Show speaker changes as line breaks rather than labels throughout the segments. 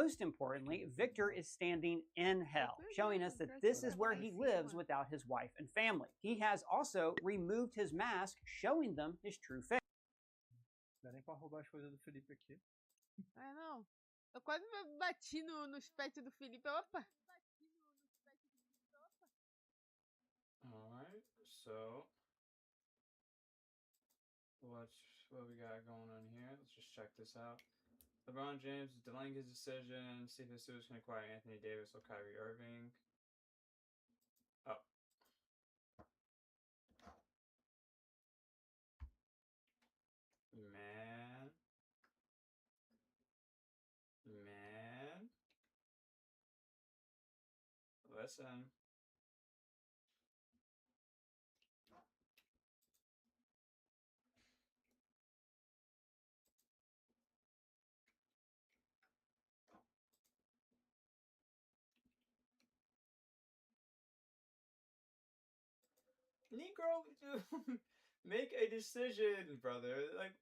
most importantly, Victor is standing in hell, showing us that this is where he lives without his wife and family. He has also removed his mask, showing them his true face.
Não dá nem pra roubar as coisas do Felipe aqui.
Ah, não. Eu quase bati nos pets do Felipe. Opa!
Alright, so what we got going on here? Let's just check this out. LeBron James is delaying his decision. See if the Steelers can acquire Anthony Davis or Kyrie Irving. Oh. Man. Listen. Negro, make a decision, brother. Like,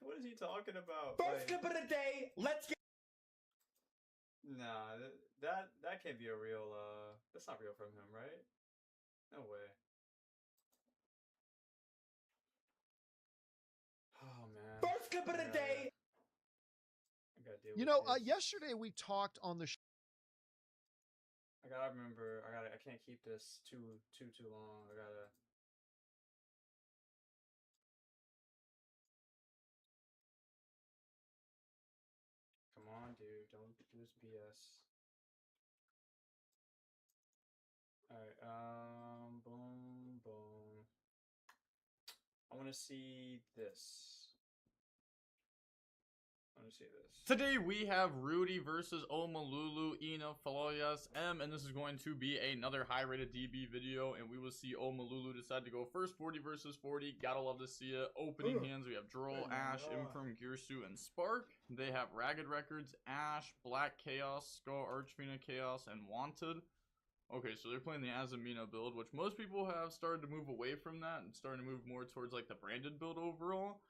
what is he talking about?
First clip of the day. Let's get.
Nah, that can't be a real. That's not real from him, right? No way. Oh man.
First clip of the day.
I gotta deal
You
with
know,
this.
yesterday we talked on the show.
I gotta remember. I can't keep this too long. I gotta. Come on, dude. Don't do this BS. Alright, boom, boom. I wanna see this.
Today we have Rudy versus Omalulu, Ina, Faloyas, M, and this is going to be another high-rated DB video, and we will see Omalulu decide to go first, 40 versus 40. Gotta love to see it. Opening hands, we have Droll, Ash, Imperm, Gearsu, and Spark. They have Ragged Records, Ash, Black Chaos, Skull, Archfiend Chaos, and Wanted. Okay, so they're playing the Azamina build, which most people have started to move away from that and starting to move more towards like the branded build overall.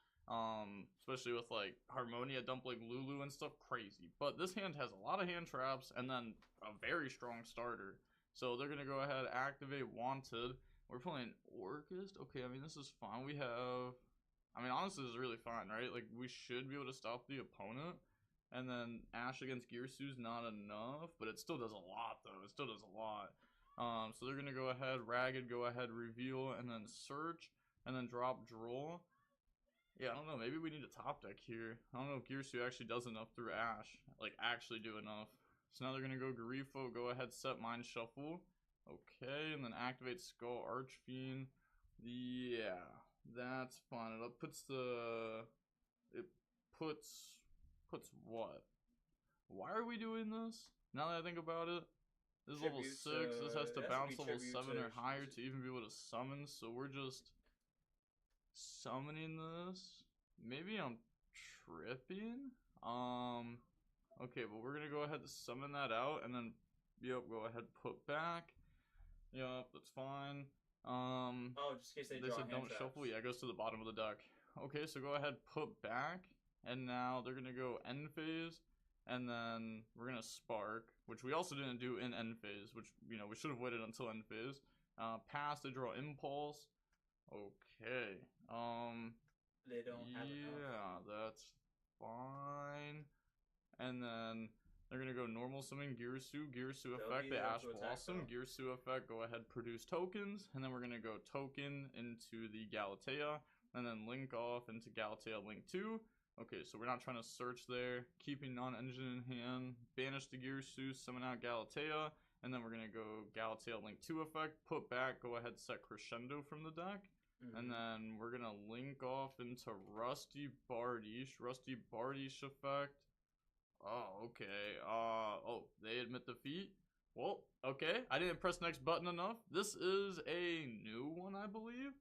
Especially with like Harmonia dumping Lulu and stuff, crazy. But this hand has a lot of hand traps and then a very strong starter. So they're gonna go ahead, activate Wanted. We're playing Orchist. Okay, I mean this is fine. We have, I mean honestly this is really fine, right? Like we should be able to stop the opponent. And then Ash against Gearsu is not enough, but it still does a lot though. It still does a lot. So they're gonna go ahead, Ragged, go ahead, reveal, and then search, and then drop Droll. Yeah, I don't know, maybe we need a top deck here. I don't know if Gearsu actually does enough through Ash. Like, actually do enough. So now they're gonna go Garifo, go ahead, set Mind Shuffle. Okay, and then activate Skull Archfiend. Yeah, that's fine. It puts the... It puts what? Why are we doing this? Now that I think about it. This is level 6, this has to bounce level 7 or higher to even be able to summon, so we're just... summoning this. Maybe I'm tripping. Okay, but we're gonna go ahead and summon that out and then yep, go ahead, put back. Yep, that's fine.
Oh, just in case they
said don't shuffle. Yeah, it goes to the bottom of the deck. Okay, so go ahead, put back, and now they're gonna go end phase, and then we're gonna spark, which we also didn't do in end phase, which you know we should have waited until end phase. Pass to draw impulse. Okay.
They don't have enough.
That's fine. And then they're gonna go normal summon Gearsu, Gearsu effect, the Ash Blossom, Gearsu effect, go ahead, produce tokens, and then we're gonna go token into the Galatea, and then link off into Galatea Link 2. Okay, so we're not trying to search there, keeping non-engine in hand, banish the Gearsu, summon out Galatea, and then we're gonna go Galatea Link 2 effect, put back, go ahead, set Crescendo from the deck. And then we're gonna link off into Rusty Bardiche effect. Oh, okay. Oh, they admit defeat. Well, okay. I didn't press next button enough. This is a new one, I believe.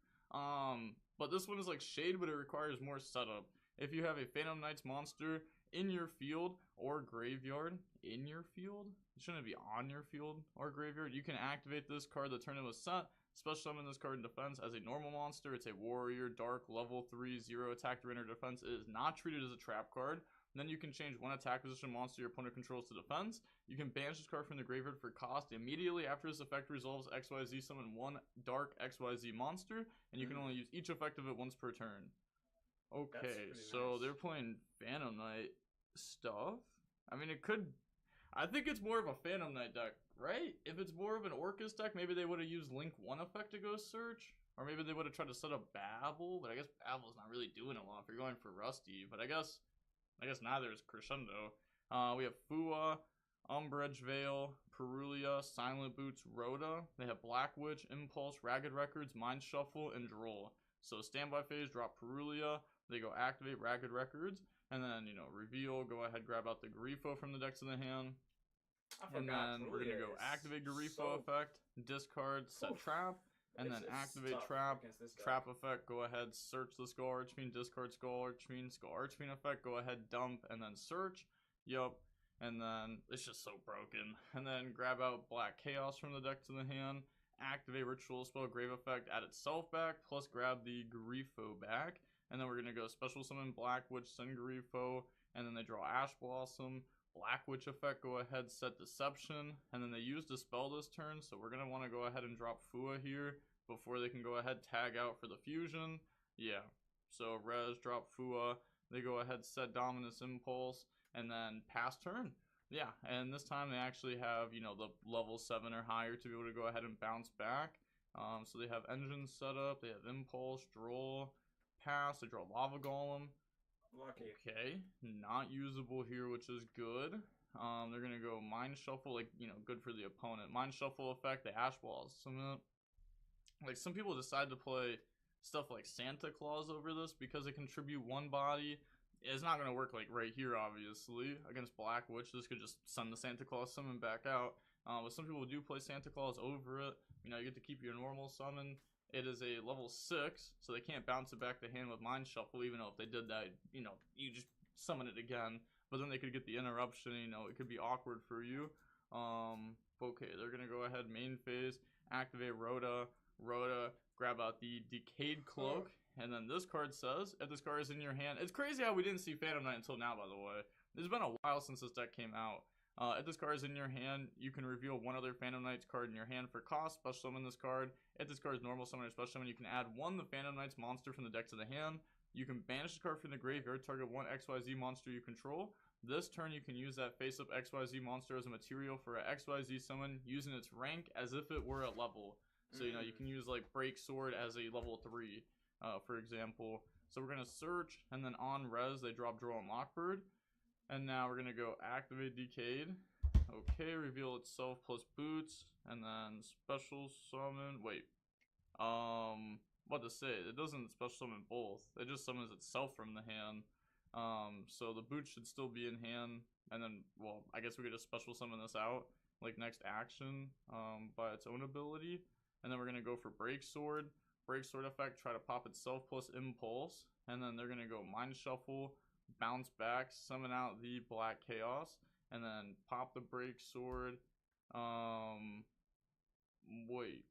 But this one is like Shade, but it requires more setup. If you have a Phantom Knights monster in your field or graveyard, in your field? It shouldn't be on your field or graveyard. You can activate this card the turn it was set. Special summon this card in defense as a normal monster. It's a warrior, dark, level 3, 0 attack, 300 defense. It is not treated as a trap card. And then you can change one attack position monster your opponent controls to defense. You can banish this card from the graveyard for cost. Immediately after this effect resolves, XYZ summon one dark XYZ monster, and you can only use each effect of it once per turn. Okay, so
nice.
they're playing Phantom Knight stuff. I mean, it could... I think it's more of a Phantom Knight deck, right? If it's more of an Orcus deck, maybe they would have used Link 1 effect to go search. Or maybe they would have tried to set up Babel, but I guess Babel's not really doing a lot if you're going for Rusty. But I guess neither is Crescendo. We have Fua, Umbrage Veil, Perulia, Silent Boots, Rhoda. They have Black Witch, Impulse, Ragged Records, Mind Shuffle, and Droll. So standby phase, drop Perulia. They go activate Ragged Records. And then, you know, reveal, go ahead, grab out the Grifo from the decks in the hand. And then we're going to go activate Grifo effect, discard, set trap. And then activate trap, trap effect, go ahead, search the Skull Archfiend, discard Skull Archfiend effect, go ahead, dump, and then search. Yup. And then it's just so broken. And then grab out Black Chaos from the deck to the hand, activate Ritual Spell, Grave effect, add itself back, plus grab the Grifo back. And then we're going to go special summon Black Witch, send Grifo, and then they draw Ash Blossom. Black Witch effect, go ahead, set Deception, and then they use Dispel this turn, so we're going to want to go ahead and drop Fua here before they can go ahead tag out for the fusion. Yeah, so res, drop Fua, they go ahead, set Dominus Impulse, and then pass turn. Yeah, and this time they actually have, you know, the level 7 or higher to be able to go ahead and bounce back. So they have Engine set up, they have Impulse, Droll, pass, they draw Lava Golem.
Lucky.
Okay, not usable here, which is good. They're gonna go Mind Shuffle, like, you know, good for the opponent. Mind Shuffle effect, the Ash Balls. Some people decide to play stuff like Santa Claus over this because it contribute one body. It's not gonna work like right here, obviously. Against Black Witch, this could just send the Santa Claus summon back out. But some people do play Santa Claus over it. You know, you get to keep your normal summon. It is a level 6, so they can't bounce it back to hand with Mind Shuffle, even though if they did that, you know, you just summon it again. But then they could get the interruption, you know, it could be awkward for you. Okay, they're going to go ahead, main phase, activate Rhoda, grab out the Decayed Cloak, and then this card says, if this card is in your hand, it's crazy how we didn't see Phantom Knight until now, by the way. It's been a while since this deck came out. If this card is in your hand, you can reveal one other Phantom Knights card in your hand for cost, special summon this card. If this card is normal summon or special summon, you can add one the Phantom Knights monster from the deck to the hand. You can banish the card from the graveyard, target one XYZ monster you control. This turn you can use that face-up XYZ monster as a material for a XYZ summon, using its rank as if it were a level. So, you know, you can use like Break Sword as a level 3, for example. So we're going to search, and then on res, they drop Droll and Lockbird. And now we're going to go activate Decayed. Okay, reveal itself plus boots. And then special summon. Wait. What to say? It doesn't special summon both. It just summons itself from the hand. So the boots should still be in hand. And then, well, I guess we could just special summon this out. Like next action. By its own ability. And then we're going to go for Break Sword. Break Sword effect, try to pop itself plus Impulse. And then they're going to go Mind Shuffle. Bounce back, summon out the Black Chaos, and then pop the Break Sword. Wait,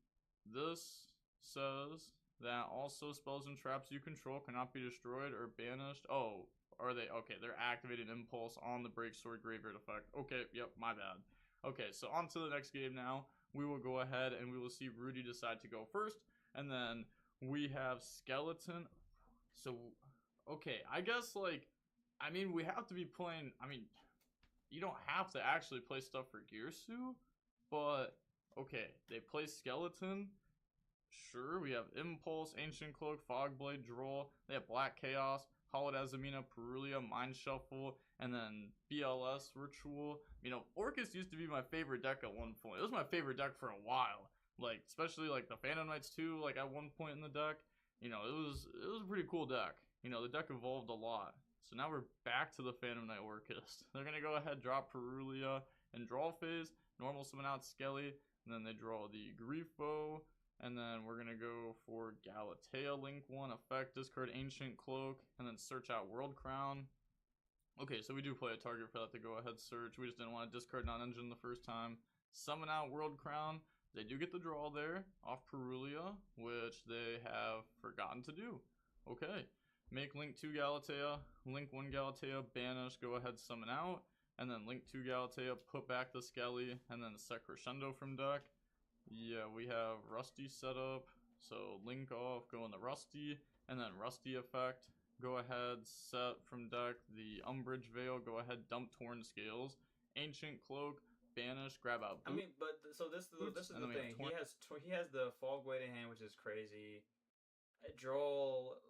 this says that also spells and traps you control cannot be destroyed or banished. Oh, are they? Okay, they're activating Impulse on the Break Sword graveyard effect. Okay, yep, my bad. Okay, so on to the next game now. We will go ahead and we will see Rudy decide to go first, and then we have Skeleton. So, okay, I guess, like, I mean, we have to be playing, I mean, you don't have to actually play stuff for Girsu, but, okay, they play Skeleton, sure, we have Impulse, Ancient Cloak, Fogblade, Droll, they have Black Chaos, Hollowed Azamina, Perulia, Mind Shuffle, and then BLS, Ritual. You know, Orcus used to be my favorite deck at one point. It was my favorite deck for a while, like, especially, like, the Phantom Knights too, like, at one point in the deck. You know, it was a pretty cool deck. You know, the deck evolved a lot. So now we're back to the Phantom Knight Orcus. They're going to go ahead, drop Perulia and draw phase. Normal summon out Skelly. And then they draw the Grifo. And then we're going to go for Galatea Link 1 effect. Discard Ancient Cloak. And then search out World Crown. Okay, so we do play a target for that to go ahead search. We just didn't want to discard non-engine the first time. Summon out World Crown. They do get the draw there off Perulia, which they have forgotten to do. Okay. make Link 2 Galatea, Link 1 Galatea, banish, go ahead, summon out, and then Link 2 Galatea, put back the Skelly, and then set Crescendo from deck. Yeah, we have Rusty set up, so Link off, go in the Rusty, and then Rusty effect, go ahead, set from deck the Umbrage Veil, go ahead, dump Torn Scales, Ancient Cloak, banish, grab out Boot.
I mean, but so this is
And
the
then we have
thing. He has the Fog Blade in hand, which is crazy. Droll.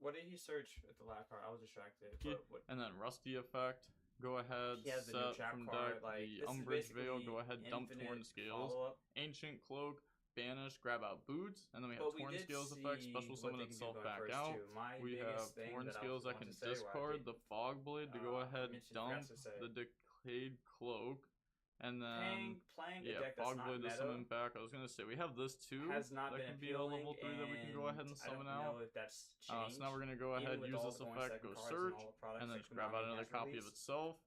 What did he search at the last card? I was distracted. What?
And then Rusty effect, go ahead,
He has the new
set
trap
from
card,
deck
like,
the
this is
Umbrage Veil,
basically
go ahead, dump
infinite
Torn Scales,
follow-up.
Ancient Cloak, banish, grab out Boots, and then we have
But we
Torn
did
Scales effect,
see
special
what
summon
they can do
itself
going
back
first,
out.
too. My
We have
biggest thing
Torn
that I
Scales that
want
can
to say,
discard
Rocky,
the Fog Blade to go ahead, dump
forgot to say.
the Decayed Cloak, and then
Playing a
yeah,
deck
Fog
that's
Blade to
not
summon
meta
back. I was gonna say we have this too
has not
that
been
can be a level
appealing,
3 that we can go ahead and summon
I don't
out.
know if that's changed.
So now we're gonna go ahead,
Even with
use
all
this
the going
effect,
second
go
cards
search,
all the products
and then
that
just grab out
Konami
another
has
copy of
released.
itself.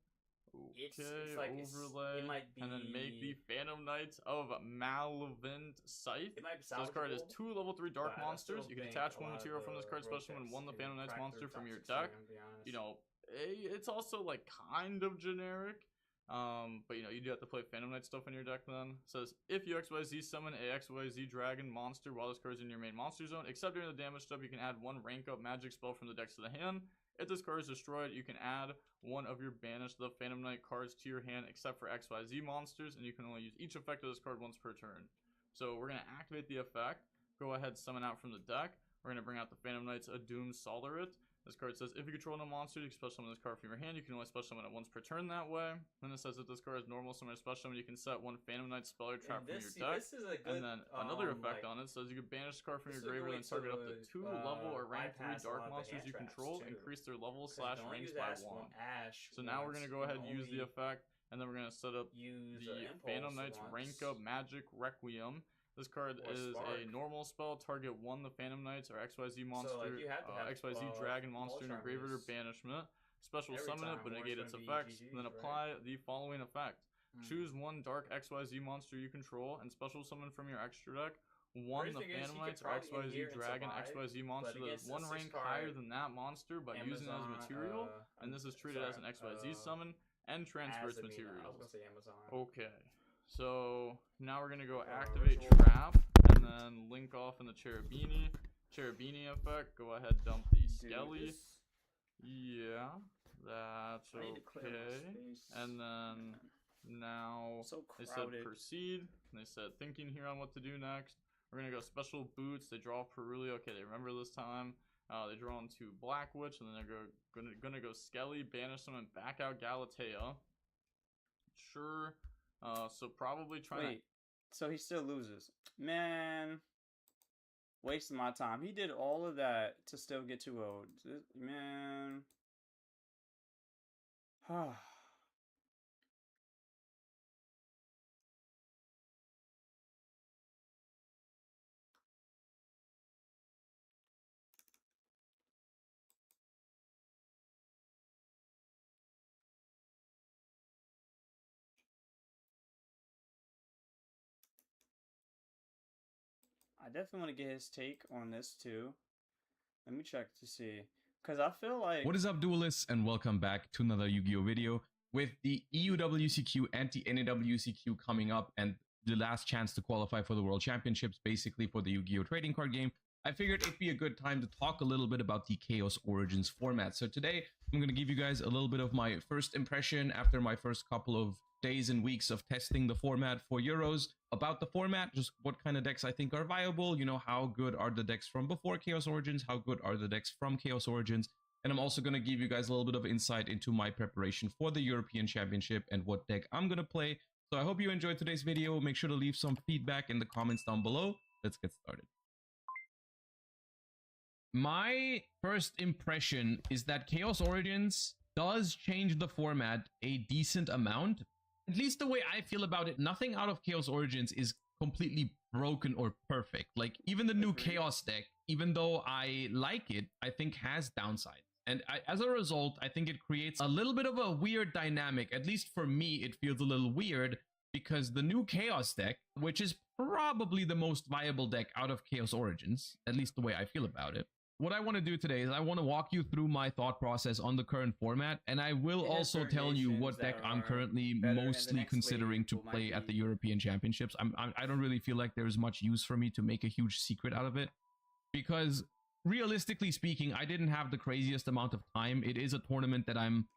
It's
Okay,
like
overlay,
it might be,
and then make the Phantom Knights of Malevolent Scythe.
It might be
So this card is
salvageable,
2 level 3 dark
but I
monsters.
still
You can
think
attach
a
one
lot of
material from this
the
card
rogue
special and
decks
one the
can
Phantom Knights
crack
monster
through
from
top
your
16,
deck.
I'm gonna be honest.
You know, it's also like kind of generic. But you know, you do have to play Phantom Knight stuff in your deck then. It says, if you XYZ summon a XYZ dragon monster while this card is in your main monster zone, except during the damage step, you can add 1 rank up magic spell from the deck to the hand. If this card is destroyed, you can add 1 of your banished the Phantom Knight cards to your hand except for XYZ monsters, and you can only use each effect of this card once per turn. So we're going to activate the effect, go ahead, summon out from the deck. We're going to bring out the Phantom Knights Adum Solarit. This card says, if you control no monster, you can special summon this card from your hand. You can only special summon it once per turn that way. Then it says, if this card is normal summon or special summon, you can set 1 Phantom Knight spell or trap from your deck.
This is a good,
And then another effect
like,
on it says you can banish this card from
this
your
is a
graveyard and
good
target
way
up to
to,
2 level or rank 3
bypass a
dark
lot of the
monsters
hand
you
traps,
control,
too.
increase their level /
Because don't
range
use
by
Ash
1.
Ash
So now we're
once,
going to go ahead and
you
use the
only
effect, and then we're going to set up
use
the
Impulse
Phantom Knights
once.
Rank Up Magic Requiem. This card
Or
is
Spark.
a normal spell, target 1 the Phantom Knights or XYZ monster,
So, like, you have to have
XYZ
12
dragon monster in your
Pulse
graveyard or
Charmers
banishment. Special
every
summon it,
time,
but
or
negate
it's
its
gonna be
effects.
GG's,
And then
right?
apply the following effect.
Hmm.
Choose 1 dark XYZ monster you control and special summon from your extra deck 1 the
thing is,
Phantom
he could
Knights or
probably
XYZ
adhere and
dragon
survive,
XYZ monster that
against
is 1
a
rank
6
higher
card
than that monster by using it as
Amazon,
material, and this is treated as an XYZ summon and transfer its
I was
materials.
gonna say Amazon.
Okay, so now we're gonna go activate
ritual.
Trap and then link off in the Cherubini. Cherubini effect, go ahead, dump the Skelly. Yeah, that's
I need to clear my
okay.
space.
And then now
So
they said
crowded.
proceed. And they said thinking here on what to do next. We're gonna go special boots. They draw Perulio. Okay, they remember this time. They draw into Black Witch, and then they're gonna go Skelly, banish them, and back out Galatea. Sure. So probably trying
Wait, so he still loses. Man, wasting my time. He did all of that to still get 2-0. Man. I definitely want to get his take on this too. Let me check to see. Because I feel like...
What is up, duelists, and welcome back to another Yu-Gi-Oh video. With the EUWCQ and the NAWCQ coming up and the last chance to qualify for the World Championships, basically for the Yu-Gi-Oh trading card game, I figured it'd be a good time to talk a little bit about the Chaos Origins format. So today, I'm going to give you guys a little bit of my first impression after my first couple of days and weeks of testing the format for Euros, about the format, just what kind of decks I think are viable, you know, how good are the decks from before Chaos Origins, how good are the decks from Chaos Origins, and I'm also going to give you guys a little bit of insight into my preparation for the European Championship and what deck I'm going to play. So I hope you enjoyed today's video. Make sure to leave some feedback in the comments down below. Let's get started. My first impression is that Chaos Origins does change the format a decent amount. At least the way I feel about it, nothing out of Chaos Origins is completely broken or perfect. Like, even the new Chaos deck, even though I like it, I think has downsides. And as a result, I think it creates a little bit of a weird dynamic. At least for me, it feels a little weird because the new Chaos deck, which is probably the most viable deck out of Chaos Origins, at least the way I feel about it, what I want to do today is I want to walk you through my thought process on the current format, and I will
It has
also
certain
tell you
nations
what deck
that
I'm
are
currently
better, and the
mostly
next
considering to
wave might
play at the
be-
European Championships. I don't really feel like there's much use for me to make a huge secret out of it, because realistically speaking, I didn't have the craziest amount of time. It is a tournament that I'm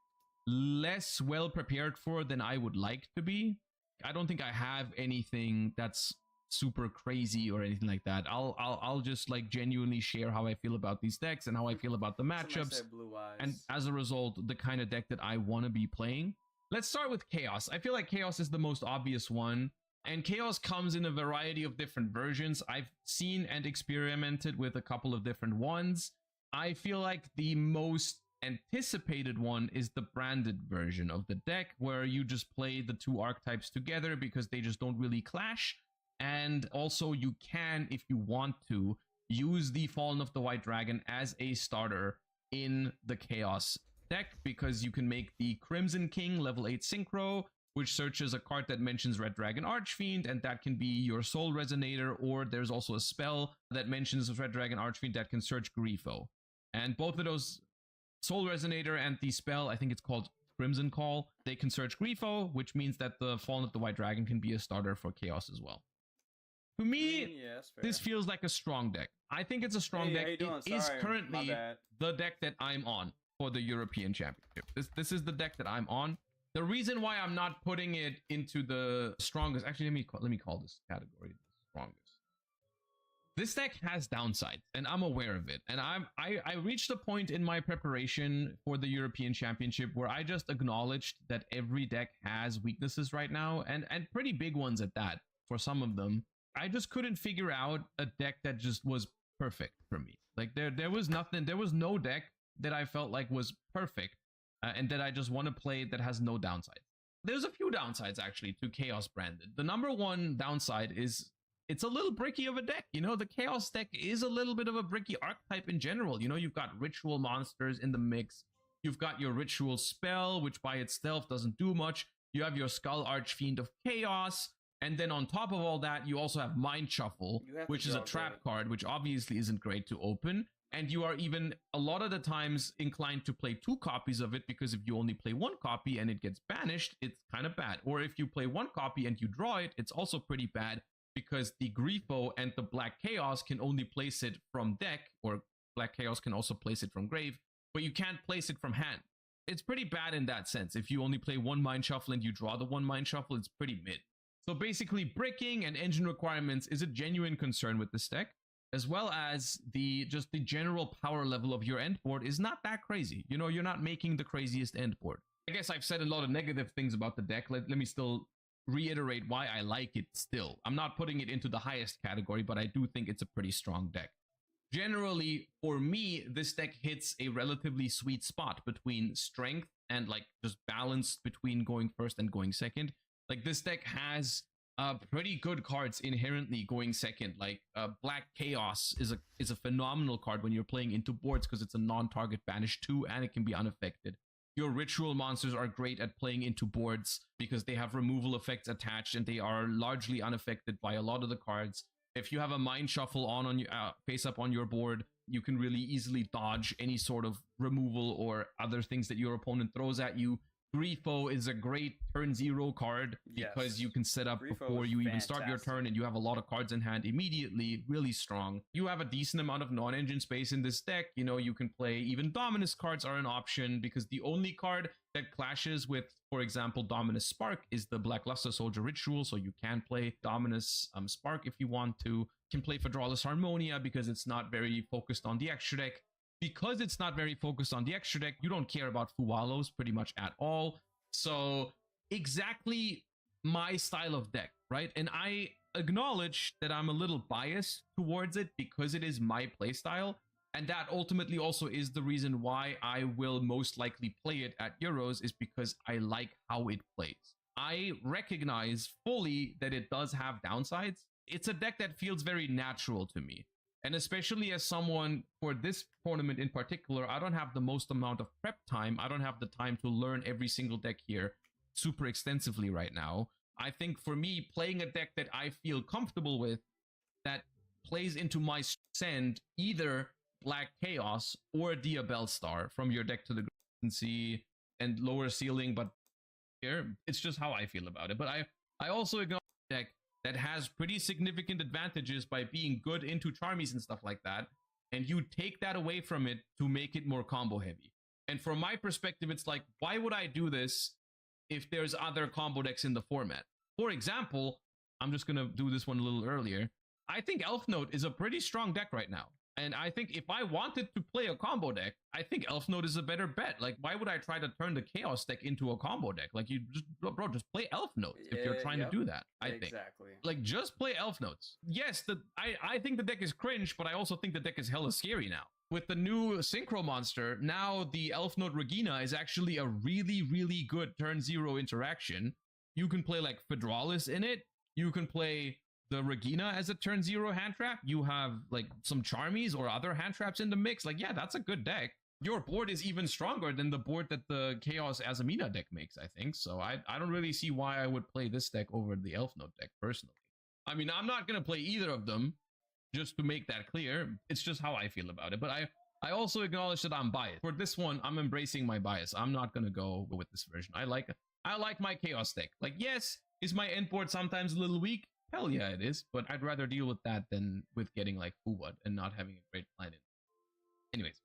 less well prepared for than I would like to be. I don't think I have anything that's super crazy or anything like that. I'll just like genuinely share how I feel about these decks and how I feel about the
Somebody
matchups,
said blue eyes.
and as a result, the kind of deck that I want to be playing. Let's start with Chaos. I feel like Chaos is the most obvious one, and Chaos comes in a variety of different versions. I've seen and experimented with a couple of different ones. I feel like the most anticipated one is the branded version of the deck, where you just play the two archetypes together because they just don't really clash. And also you can, if you want to, use the Fallen of the White Dragon as a starter in the Chaos deck, because you can make the Crimson King level 8 synchro, which searches a card that mentions Red Dragon Archfiend, and that can be your Soul Resonator, or there's also a spell that mentions Red Dragon Archfiend that can search Grifo. And both of those, Soul Resonator and the spell, I think it's called Crimson Call, they can search Grifo, which means that the Fallen of the White Dragon can be a starter for Chaos as well. To me,
yeah, that's fair.
this feels like a strong deck. I think it's a strong
Hey,
deck.
how you doing?
It is
Sorry, my
currently
bad.
the deck that I'm on for the European Championship. This is the deck that I'm on. The reason why I'm not putting it into the strongest, actually, let me call this category the strongest. This deck has downsides, and I'm aware of it. And I reached a point in my preparation for the European Championship where I just acknowledged that every deck has weaknesses right now, and pretty big ones at that for some of them. I just couldn't figure out a deck that just was perfect for me. Like there was nothing, there was no deck that I felt like was perfect and that I just want to play that has no downsides. There's a few downsides actually to Chaos branded. The number one downside is it's a little bricky of a deck. You know, the Chaos deck is a little bit of a bricky archetype in general. You know, you've got ritual monsters in the mix. You've got your ritual spell, which by itself doesn't do much. You have your Skull Archfiend of Chaos. And then on top of all that, you also have Mind Shuffle,
You have to
which is a
draw
trap
good.
card, which obviously isn't great to open. And you are even a lot of the times inclined to play 2 copies of it, because if you only play 1 copy and it gets banished, it's kind of bad. Or if you play 1 copy and you draw it, it's also pretty bad, because the Grifo and the Black Chaos can only place it from deck, or Black Chaos can also place it from grave, but you can't place it from hand. It's pretty bad in that sense. If you only play 1 Mind Shuffle and you draw the 1 Mind Shuffle, it's pretty mid. So basically, bricking and engine requirements is a genuine concern with this deck, as well as the general power level of your end board is not that crazy. You know, you're not making the craziest end board. I guess I've said a lot of negative things about the deck. Let me still reiterate why I like it still. I'm not putting it into the highest category, but I do think it's a pretty strong deck. Generally, for me, this deck hits a relatively sweet spot between strength and like just balance between going first and going second. Like, this deck has pretty good cards inherently going second. Like Black Chaos is a phenomenal card when you're playing into boards because it's a non-target banish 2 and it can be unaffected. Your ritual monsters are great at playing into boards because they have removal effects attached and they are largely unaffected by a lot of the cards. If you have a Mind Shuffle on your face up on your board, you can really easily dodge any sort of removal or other things that your opponent throws at you. Grifo is a great turn 0 card because
Yes.
you can set up
Grifo
before
is
you even start your
fantastic.
turn and you have a lot of cards in hand immediately, really strong. You have a decent amount of non-engine space in this deck. You know, you can play, even Dominus cards are an option because the only card that clashes with, for example, Dominus Spark is the Blackluster Soldier Ritual, so you can play Dominus Spark if you want to. You can play Fedralus Harmonia because it's not very focused on the extra deck. Because it's not very focused on the extra deck, you don't care about Fuwalos pretty much at all. So exactly my style of deck, right? And I acknowledge that I'm a little biased towards it because it is my playstyle. And that ultimately also is the reason why I will most likely play it at Euros, is because I like how it plays. I recognize fully that it does have downsides. It's a deck that feels very natural to me. And especially as someone, for this tournament in particular, I don't have the most amount of prep time. I don't have the time to learn every single deck here super extensively right now. I think for me, playing a deck that I feel comfortable with, that plays into my send, either Black Chaos or Diabell Star from your deck to the Grandmaster and lower ceiling, but here it's just how I feel about it. But I also acknowledge a deck that has pretty significant advantages by being good into Charmies and stuff like that, and you take that away from it to make it more combo heavy. And from my perspective, it's like, why would I do this if there's other combo decks in the format? For example, I'm just gonna do this one a little earlier. I think Elf Note is a pretty strong deck right now. And I think if I wanted to play a combo deck, I think Elf Note is a better bet. Like, why would I try to turn the Chaos deck into a combo deck? Like, you just, bro, just play Elf Notes if you're trying to do that, I think.
Exactly.
Like, just play Elf Notes. Yes, I think the deck is cringe, but I also think the deck is hella scary now. With the new Synchro Monster, now the Elf Note Regina is actually a really, really good turn 0 interaction. You can play, like, Fedralis in it. You can play the Regina as a turn 0 hand trap. You have like some Charmies or other hand traps in the mix. Like, yeah, that's a good deck. Your board is even stronger than the board that the Chaos Azamina deck makes, I think. So I don't really see why I would play this deck over the Elf Note deck personally. I mean, I'm not going to play either of them, just to make that clear. It's just how I feel about it. But I also acknowledge that I'm biased. For this one, I'm embracing my bias. I'm not going to go with this version. I like my Chaos deck. Like, yes, is my end board sometimes a little weak? Hell yeah, it is, but I'd rather deal with that than with getting like Fuwad and not having a great planet. Anyways,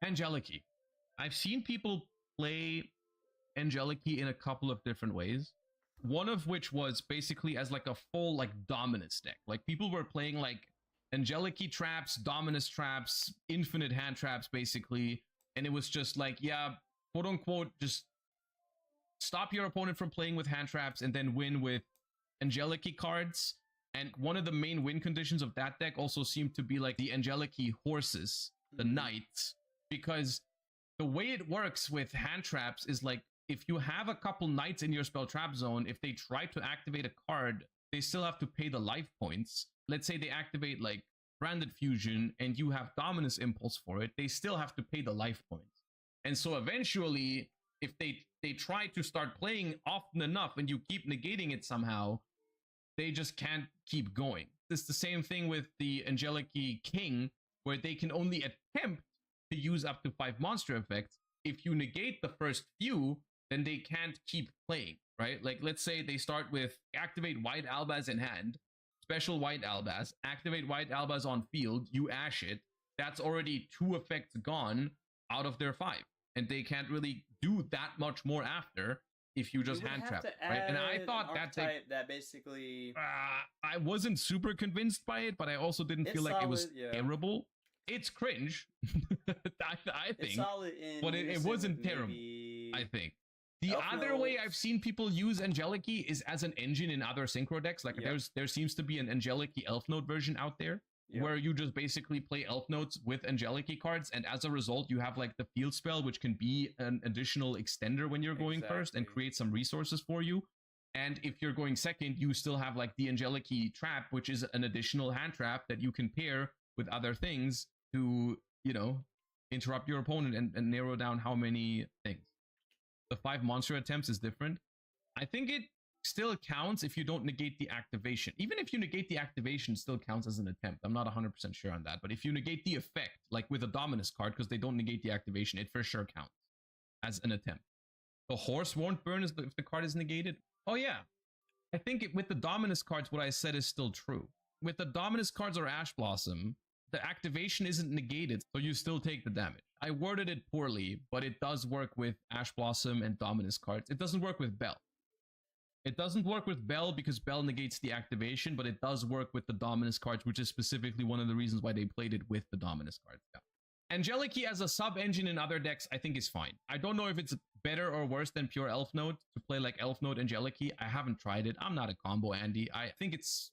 Angeliki. I've seen people play Angeliki in a couple of different ways. One of which was basically as like a full like Dominus deck. Like people were playing like Angeliki traps, Dominus traps, infinite hand traps basically, and it was just like, yeah, quote unquote, just stop your opponent from playing with hand traps and then win with Angeliki cards. And one of the main win conditions of that deck also seemed to be like the Angeliki horses, the knights, because the way it works with hand traps is like, if you have a couple knights in your spell trap zone, if they try to activate a card, they still have to pay the life points. Let's say they activate like Branded Fusion and you have Dominus Impulse for it, they still have to pay the life points. And so eventually, if they try to start playing often enough and you keep negating it somehow, they just can't keep going. It's the same thing with the Angeliki King, where they can only attempt to use up to 5 monster effects. If you negate the first few, then they can't keep playing, right? Like, let's say they start with activate White Albaz in hand, special White Albaz, activate White Albaz on field, you ash it, that's already 2 effects gone out of their 5. And they can't really do that much more after if you just hand trap, right? And I thought
that basically
I wasn't super convinced by it, but I also didn't feel like it was terrible. It's cringe, I think,
it's solid in
but it wasn't terrible. I think the other way I've seen people use Angeliki is as an engine in other synchro decks. Like there seems to be an Angeliki Elf Note version out there. Where you just basically play Elf Notes with Angeliki cards, and as a result, you have like the field spell, which can be an additional extender when you're going first and create some resources for you. And if you're going second, you still have like the Angeliki trap, which is an additional hand trap that you can pair with other things to, you know, interrupt your opponent and narrow down how many things. The 5 monster attempts is different. I think it still counts if you don't negate the activation. Even if you negate the activation, it still counts as an attempt. I'm not 100% sure on that. But if you negate the effect, like with a Dominus card, because they don't negate the activation, it for sure counts as an attempt. The horse won't burn if the card is negated. Oh yeah. I think with the Dominus cards, what I said is still true. With the Dominus cards or Ash Blossom, the activation isn't negated, so you still take the damage. I worded it poorly, but it does work with Ash Blossom and Dominus cards. It doesn't work with Bell. It doesn't work with Bell because Bell negates the activation, but it does work with the Dominus cards, which is specifically one of the reasons why they played it with the Dominus cards. Yeah. Angeliki as a sub-engine in other decks, I think is fine. I don't know if it's better or worse than pure Elf Note to play like Elf Note Angeliki. I haven't tried it. I'm not a combo Andy. I think it's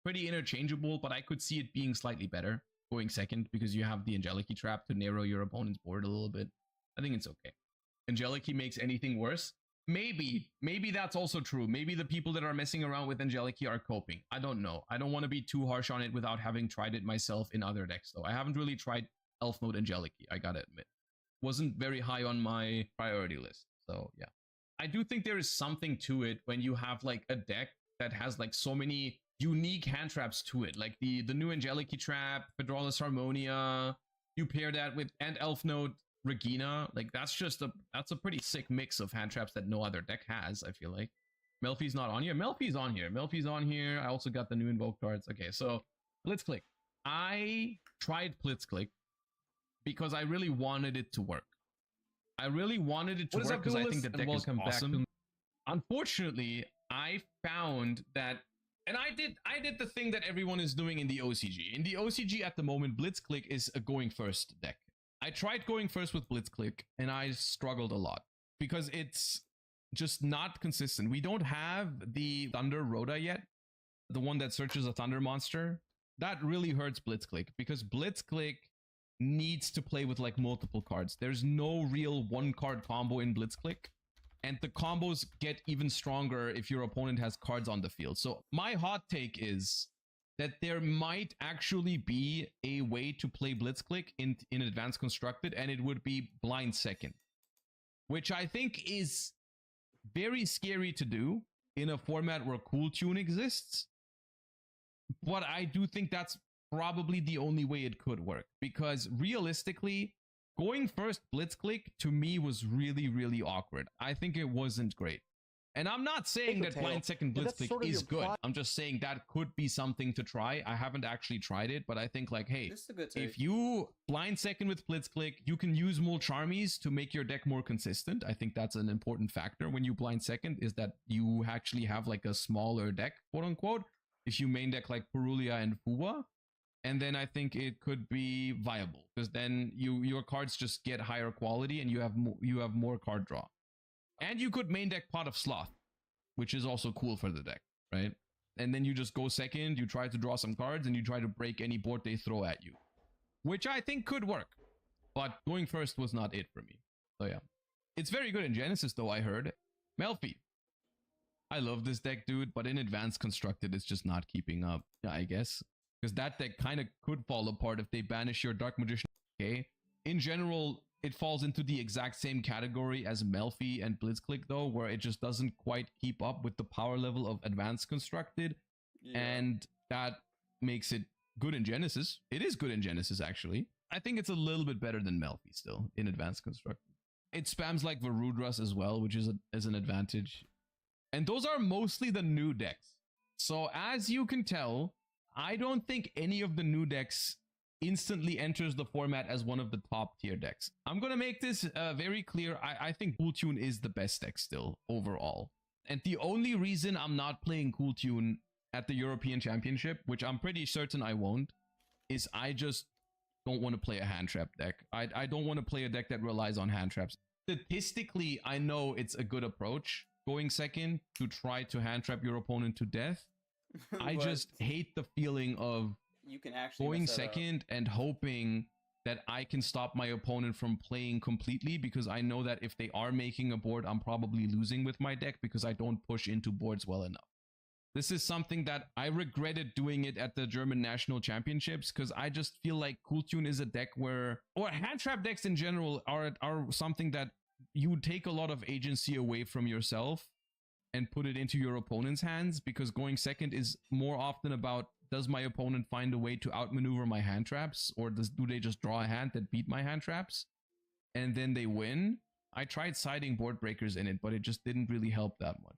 pretty interchangeable, but I could see it being slightly better going second because you have the Angeliki trap to narrow your opponent's board a little bit. I think it's okay. Angeliki makes anything worse. Maybe that's also true. Maybe the people that are messing around with Angeliki are coping. I don't know. I don't want to be too harsh on it without having tried it myself in other decks, though. I haven't really tried Elf Note Angeliki, I gotta admit. Wasn't very high on my priority list, so yeah. I do think there is something to it when you have like a deck that has like so many unique hand traps to it, like the new Angeliki trap, Pedralus Harmonia. You pair that with and Elf Note Regina, like that's a pretty sick mix of hand traps that no other deck has. I feel like Melfi's not on here. Melfi's on here. Melfi's on here. I also got the new invoke cards. Okay, so Blitzclick. I tried Blitzclick because I really wanted it to work. I really wanted it to work because I think the deck is awesome. Unfortunately, I found that, and I did the thing that everyone is doing in the OCG. In the OCG at the moment, Blitzclick is a going first deck. I tried going first with Blitzclick, and I struggled a lot because it's just not consistent. We don't have the Thunder Rhoda yet, the one that searches a Thunder monster. That really hurts Blitzclick because Blitzclick needs to play with like multiple cards. There's no real one card combo in Blitzclick, and the combos get even stronger if your opponent has cards on the field. So my hot take is that there might actually be a way to play Blitzclick in Advanced Constructed, and it would be blind second, which I think is very scary to do in a format where Cool Tune exists. But I do think that's probably the only way it could work, because realistically, going first Blitzclick to me was really, really awkward. I think it wasn't great. And I'm not saying that blind second Blitzclick is good. I'm just saying that could be something to try. I haven't actually tried it, but I think like, hey, if you blind second with Blitzclick, you can use more Charmies to make your deck more consistent. I think that's an important factor when you blind second, is that you actually have like a smaller deck, quote unquote, if you main deck like Purulia and Fuwa. And then I think it could be viable, because then your cards just get higher quality and you have more card draw. And you could main deck Pot of Sloth, which is also cool for the deck, right? And then you just go second, you try to draw some cards, and you try to break any board they throw at you, which I think could work. But going first was not it for me. So yeah. It's very good in Genesis though, I heard. Melfi. I love this deck, dude, but in Advanced Constructed, it's just not keeping up, I guess. Because that deck kind of could fall apart if they banish your Dark Magician. Okay. In general, it falls into the exact same category as Melfi and Blitzclick, though, where it just doesn't quite keep up with the power level of Advanced Constructed. Yeah. And that makes it good in Genesis. It is good in Genesis, actually. I think it's a little bit better than Melfi still in Advanced Constructed. It spams like Varudras as well, which is an advantage. And those are mostly the new decks. So as you can tell, I don't think any of the new decks instantly enters the format as one of the top tier decks. I'm going to make this very clear. I think Cool Tune is the best deck still overall. And the only reason I'm not playing Cool Tune at the European Championship, which I'm pretty certain I won't, is I just don't want to play a hand trap deck. I don't want to play a deck that relies on hand traps. Statistically, I know it's a good approach, going second to try to hand trap your opponent to death. I just hate the feeling of
you can actually
going second and hoping that I can stop my opponent from playing completely, because I know that if they are making a board, I'm probably losing with my deck because I don't push into boards well enough. This is something that I regretted doing it at the German National Championships, because I just feel like Cool Tune is a deck where, or hand trap decks in general are something that you take a lot of agency away from yourself and put it into your opponent's hands, because going second is more often about, does my opponent find a way to outmaneuver my hand traps, or do they just draw a hand that beat my hand traps and then they win? I tried siding board breakers in it, but it just didn't really help that much.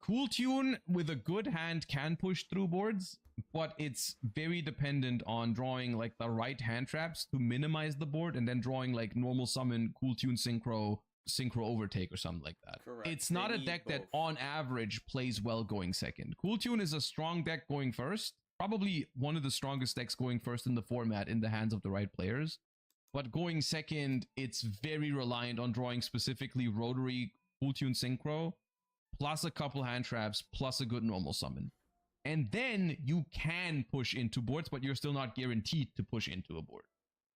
Cool Tune with a good hand can push through boards, but it's very dependent on drawing like the right hand traps to minimize the board, and then drawing like normal summon Cool Tune Synchro Overtake or something like that.
Correct.
It's not a deck that on average plays well going second. Cool Tune is a strong deck going first, probably one of the strongest decks going first in the format in the hands of the right players. But going second, it's very reliant on drawing specifically Rotary Cool Tune Synchro, plus a couple hand traps, plus a good normal summon. And then you can push into boards, but you're still not guaranteed to push into a board.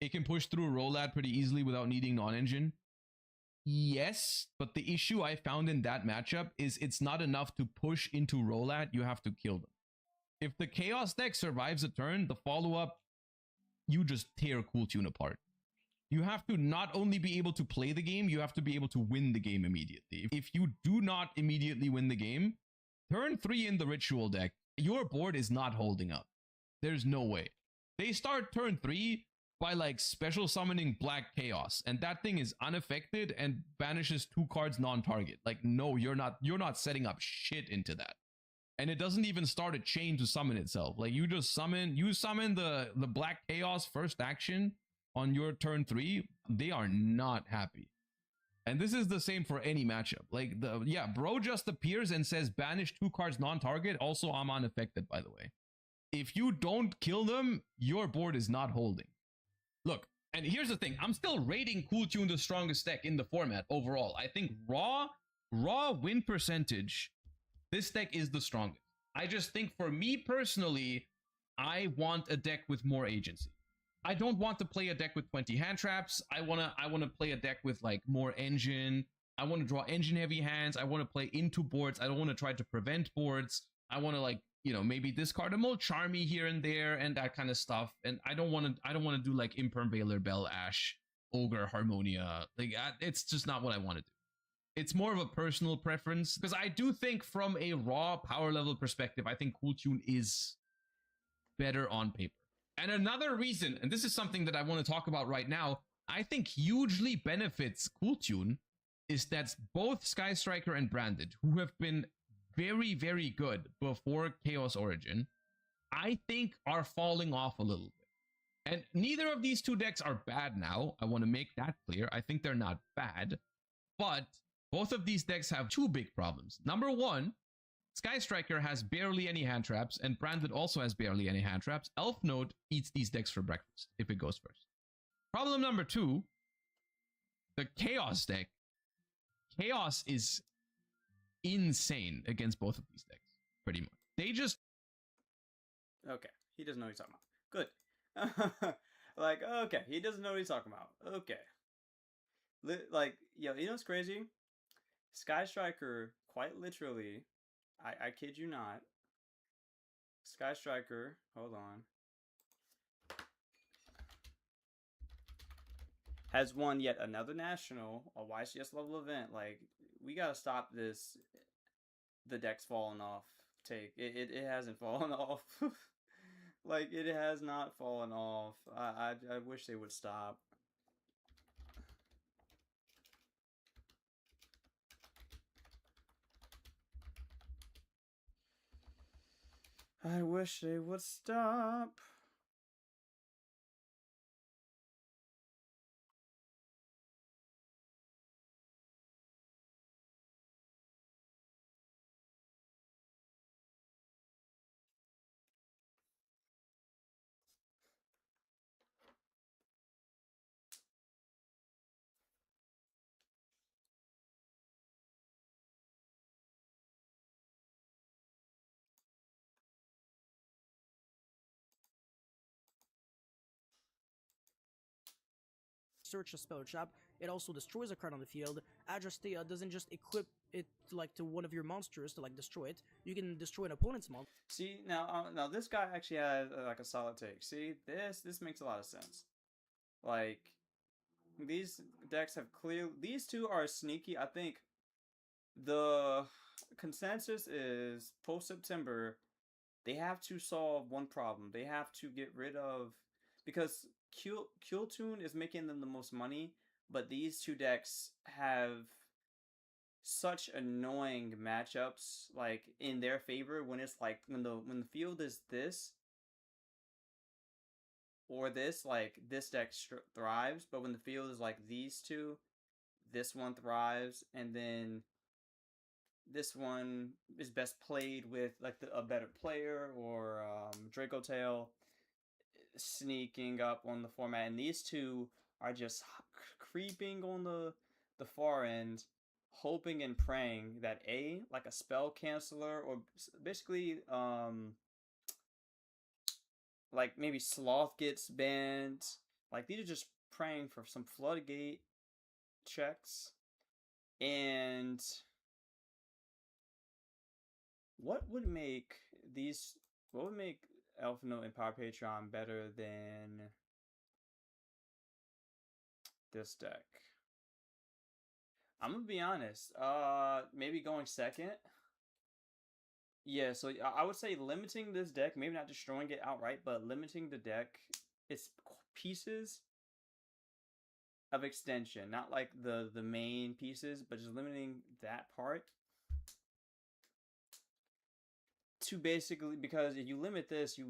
It can push through Rolat pretty easily without needing non-engine. Yes, but the issue I found in that matchup is it's not enough to push into Rolat, you have to kill them. If the Chaos deck survives a turn, the follow-up, you just tear Cool Tune apart. You have to not only be able to play the game, you have to be able to win the game immediately. If you do not immediately win the game, turn 3 in the Ritual deck, your board is not holding up. There's no way. They start turn 3 by like special summoning Black Chaos, and that thing is unaffected and banishes 2 cards non-target. Like, no, you're not setting up shit into that. And it doesn't even start a chain to summon itself. Like, you summon the Black Chaos first action on your turn 3. They are not happy. And this is the same for any matchup. Like, bro just appears and says banish 2 cards non-target. Also, I'm unaffected, by the way. If you don't kill them, your board is not holding. Look, and here's the thing. I'm still rating Cool Tune the strongest deck in the format overall. I think raw win percentage, this deck is the strongest. I just think for me personally, I want a deck with more agency. I don't want to play a deck with 20 hand traps. I wanna play a deck with like more engine. I want to draw engine heavy hands. I want to play into boards. I don't want to try to prevent boards. I want to, like, you know, maybe discard a Mold Charmy here and there and that kind of stuff. And I don't want to do like Imperm Veiler, Bell Ash, Ogre, Harmonia. Like, it's just not what I want to do. It's more of a personal preference, because I do think from a raw power level perspective, I think Cool Tune is better on paper. And another reason, and this is something that I want to talk about right now, I think hugely benefits Cool Tune, is that both Sky Striker and Branded, who have been very, very good before Chaos Origin, I think are falling off a little bit. And neither of these 2 decks are bad now. I want to make that clear. I think they're not bad. But both of these decks have 2 big problems. Number 1, Sky Striker has barely any hand traps, and Branded also has barely any hand traps. Elf Node eats these decks for breakfast if it goes first. Problem number 2, the Chaos deck. Chaos is insane against both of these decks, pretty much. They just...
Okay, he doesn't know what he's talking about. Good. Like, okay, he doesn't know what he's talking about. Okay. Like, yo, you know what's crazy? Sky Striker, quite literally, I kid you not, Sky Striker, hold on, has won yet another national, a YCS level event. Like, we gotta stop this, the deck's falling off take. It hasn't fallen off. Like, it has not fallen off. I wish they would stop. I wish they would stop.
Search a spell trap, it also destroys a card on the field. Adrastea doesn't just equip it like to one of your monsters to like destroy it. You can destroy an opponent's monster.
See, now this guy actually has like a solid take. See, this makes a lot of sense. Like, these decks have these 2 are sneaky. I think the consensus is post-September, they have to solve one problem. They have to get rid of, because Cool Tune is making them the most money, but these 2 decks have such annoying matchups, like, in their favor, when it's like when the field is this or this, like, this deck thrives, but when the field is like these 2, this one thrives, and then this one is best played with like a better player, or Draco Tail sneaking up on the format, and these 2 are just creeping on the far end, hoping and praying that like a spell canceller, or basically like maybe Sloth gets banned. Like, these are just praying for some floodgate checks. And what would make Elf Note and Power Patreon better than this deck? I'm gonna be honest. Maybe going second. Yeah, so I would say limiting this deck, maybe not destroying it outright, but limiting the deck, its pieces of extension, not like the main pieces, but just limiting that part to basically, because if you limit this, you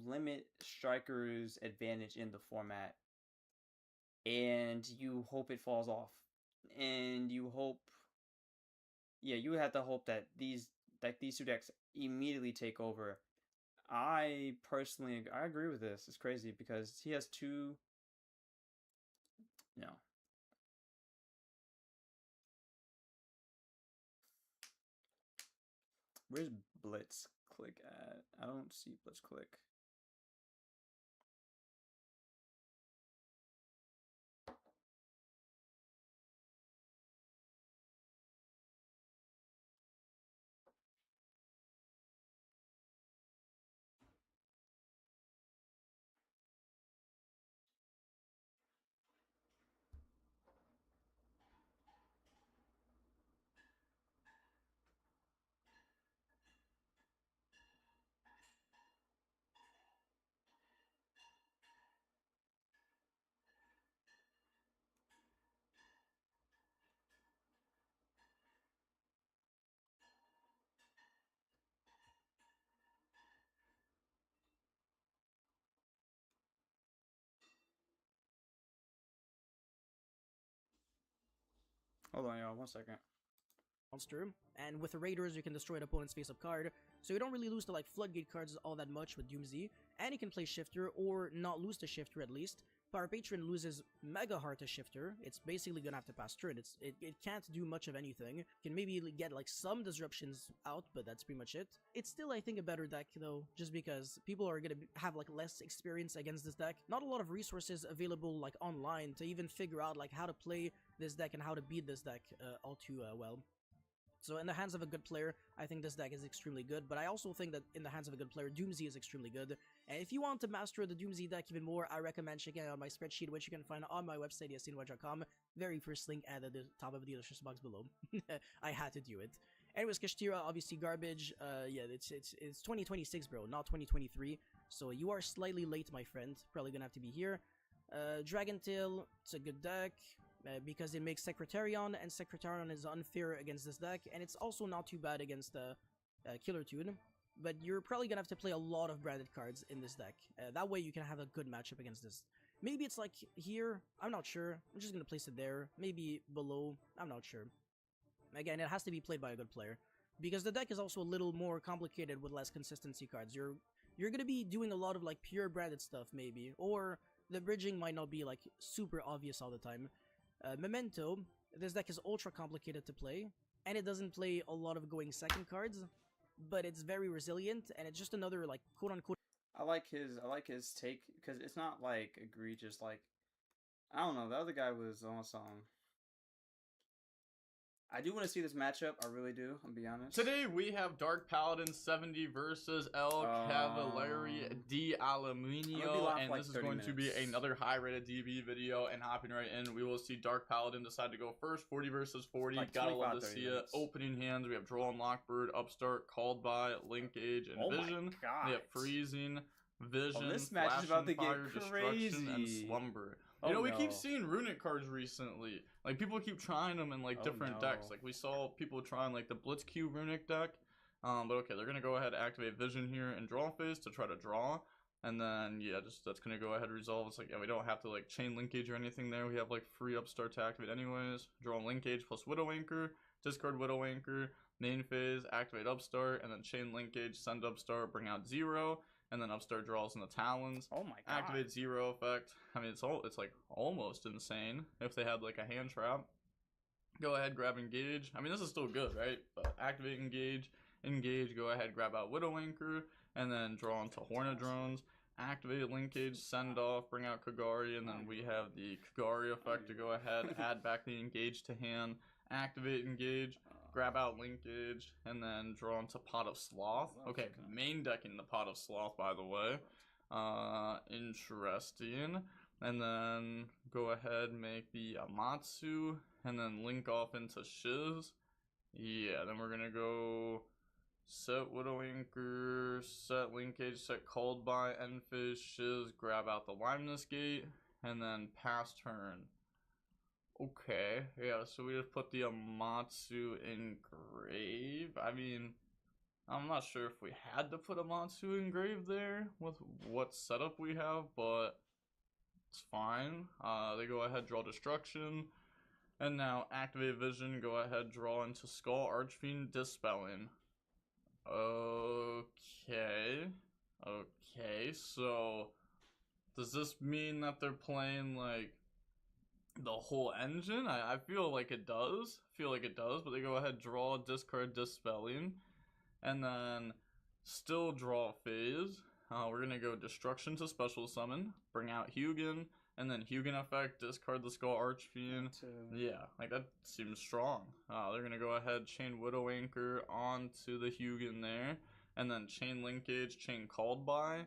limit Striker's advantage in the format, and you hope it falls off, and you hope, yeah, you have to hope that these two decks immediately take over. I agree with this. It's crazy because he has two. No. Where's Blitz Click at? I don't see Blitz Click. Hold on, y'all. 1 second.
Monster, and with the Raiders you can destroy an opponent's face-up card, so you don't really lose to like Floodgate cards all that much with Doomsday, and you can play Shifter, or not lose to Shifter at least. Power Patron loses mega hard to Shifter, it's basically gonna have to pass turn, it can't do much of anything, can maybe get like some disruptions out, but that's pretty much it. It's still I think a better deck though, just because people are gonna have like less experience against this deck, not a lot of resources available like online to even figure out like how to play this deck and how to beat this deck all too well. So in the hands of a good player, I think this deck is extremely good, but I also think that in the hands of a good player, Doomsday is extremely good. And if you want to master the Doomsday deck even more, I recommend checking out my spreadsheet, which you can find on my website, yasinwatch.com. Very first link at the top of the description box below. I had to do it. Anyways, Kashtira, obviously garbage. Yeah, it's 2026, bro, not 2023. So you are slightly late, my friend. Probably gonna have to be here. Dragon Tail, it's a good deck. Because it makes Secretarion, and Secretarion is unfair against this deck, and it's also not too bad against Killer Tune, but you're probably gonna have to play a lot of branded cards in this deck. That way you can have a good matchup against this. Maybe it's like here, I'm not sure, I'm just gonna place it there, maybe below, I'm not sure. Again, it has to be played by a good player, because the deck is also a little more complicated with less consistency cards. You're gonna be doing a lot of like pure branded stuff maybe, or the bridging might not be like super obvious all the time. Memento, this deck is ultra complicated to play, and it doesn't play a lot of going second cards, but it's very resilient, and it's just another like quote-unquote.
I like his take, because it's not like egregious, like, I don't know, the other guy was on something. I do want to see this matchup, I really do, I'll be honest.
Today we have Dark Paladin 70 versus El Cavalieri di Aluminio, and
like
this is going to be another high-rated DB video, and hopping right in, we will see Dark Paladin decide to go first, 40 versus 40,
like
gotta love to see it. Opening hands, we have Draw and Lockbird, Upstart, Called By, Linkage, and Vision. We have Freezing, Vision,
this match is about to get
Destruction, and
crazy.
Slumber. You know, we keep seeing runic cards recently. Like, people keep trying them in, like, different decks. Like, we saw people trying, like, the Blitzcube runic deck. But okay, they're going to go ahead and activate Vision here and Draw phase to try to draw. And then, yeah, just that's going to go ahead and resolve. It's like, yeah, we don't have to, like, chain linkage or anything there. We have, like, free Upstart to activate anyways. Draw linkage plus Widow Anchor. Discard Widow Anchor. Main phase, activate Upstart. And then chain linkage, send Upstart, bring out 0. And then Upstart draws in the Talons.
Oh my god.
Activate 0 effect. I mean, it's like almost insane if they had like a hand trap. Go ahead, grab Engage. I mean, this is still good, right? But activate Engage. Engage, go ahead, grab out Widow Anchor. And then draw into Hornet Drones. Activate Linkage, send off, bring out Kagari. And then we have the Kagari effect to go ahead, add back the Engage to hand. Activate Engage. Grab out Linkage, and then draw into Pot of Sloth. Okay, main decking the Pot of Sloth, by the way. Interesting. And then go ahead, make the Amatsu, and then link off into Shiz. Yeah, then we're gonna go set Widowmaker, set Linkage, set Called By, end phase, shiz, grab out the Limeness Gate, and then pass turn. Okay, yeah, so we just put the Amatsu in grave. I mean, I'm not sure if we had to put Amatsu in grave there with what setup we have, but it's fine. They go ahead, draw Destruction, and now activate Vision, go ahead, draw into Skull, Archfiend, Dispelling. Okay, so does this mean that they're playing like the whole engine? I feel like it does. But they go ahead, draw, discard, Dispelling, and then still draw phase. We're gonna go Destruction to special summon, bring out Hugin, and then Hugin effect, discard the Skull Archfiend. Yeah, like that seems strong. They're gonna go ahead, chain Widowmaker onto the Hugin there, and then chain Linkage, chain Called By,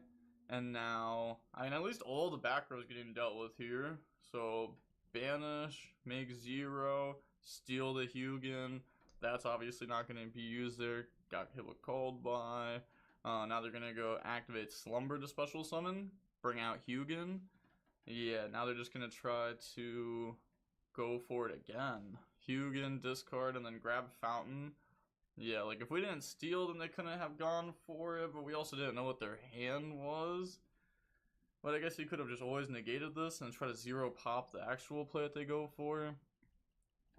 and now, I mean, at least all the back row is getting dealt with here. So banish, make 0, steal the Hugin. That's obviously not going to be used there. Got hit with Called By. Now they're going to go activate Slumber to special summon, bring out Hugin. Yeah, now they're just going to try to go for it again. Hugin, discard, and then grab Fountain. Yeah, like if we didn't steal, then they couldn't have gone for it, but we also didn't know what their hand was. But I guess you could have just always negated this and try to 0 pop the actual play that they go for.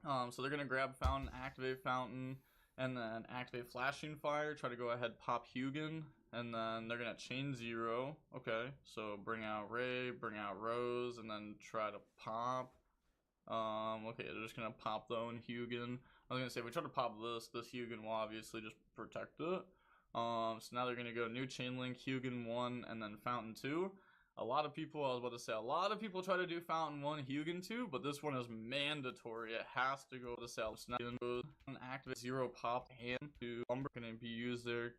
So they're going to grab Fountain, activate Fountain, and then activate Flashing Fire, try to go ahead, pop Hugin, and then they're going to chain 0. Okay, so bring out Ray, bring out Rose, and then try to pop. Okay, they're just going to pop the own Hugin. I was going to say, if we try to pop this Hugin will obviously just protect it. So now they're going to go new chain link, Hugin 1, and then Fountain 2. A lot of people try to do Fountain 1, Hugin 2, but this one is mandatory. It has to go to sell. Activate 0 pop hand to Lumber going to be used there.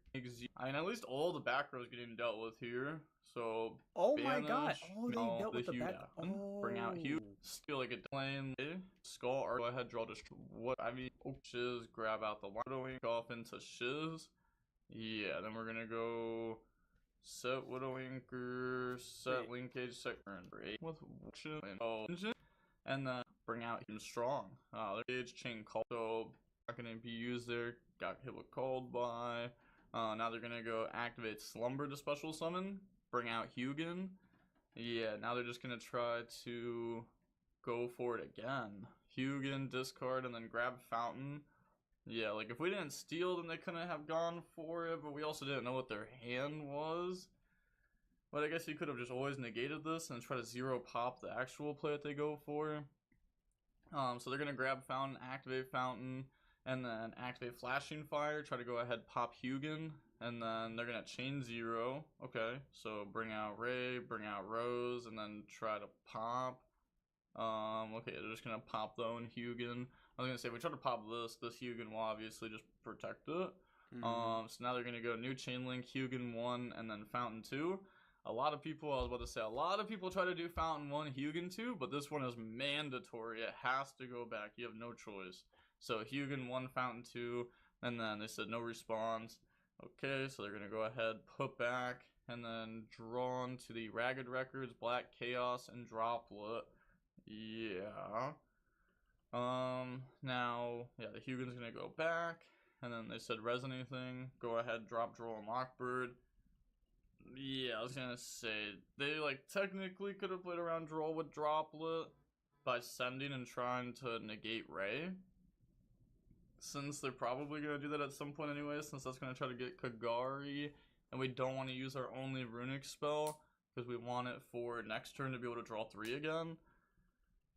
I mean, at least all the back row is getting dealt with here. So
Oh
banish,
my god. Oh, they dealt with the
Hugin,
back.
bring out Hugin. Steal like a plane. Skull or go ahead, draw what I mean, shiz, grab out the Widowing off into shiz. Yeah, then we're gonna go set Widowmaker, set Linkage, set current break with engine, and then bring out him strong. Linkage, chain call, so not gonna be used there. Got hit with Called By. Now they're gonna go activate Slumber to special summon, bring out Hugin. Yeah, now they're just gonna try to go for it again. Hugin, discard, and then grab Fountain. Yeah, like if we didn't steal, then they couldn't have gone for it, but we also didn't know what their hand was. But I guess you could have just always negated this and try to 0 pop the actual play that they go for. So they're going to grab Fountain, activate Fountain, and then activate Flashing Fire, try to go ahead, pop Hugin, and then they're going to chain 0. Okay, so bring out Ray, bring out Rose, and then try to pop. Okay, they're just going to pop the own Hugin. I was going to say, if we try to pop this Hugin will obviously just protect it. So now they're going to go new chain link, Hugin 1, and then Fountain 2. A lot of people try to do Fountain 1, Hugin 2, but this one is mandatory. It has to go back. You have no choice. So Hugin 1, Fountain 2, and then they said no response. Okay, so they're going to go ahead, put back, and then draw into the Ragged Records, Black Chaos, and Droplet. Yeah. Now, yeah, the Hugin's gonna go back, and then they said resonate thing, go ahead, drop, draw, and Lockbird. Yeah, I was gonna say, they, like, technically could have played around draw with Droplet by sending and trying to negate Ray. Since they're probably gonna do that at some point anyway, since that's gonna try to get Kagari, and we don't want to use our only runic spell, because we want it for next turn to be able to draw 3 again.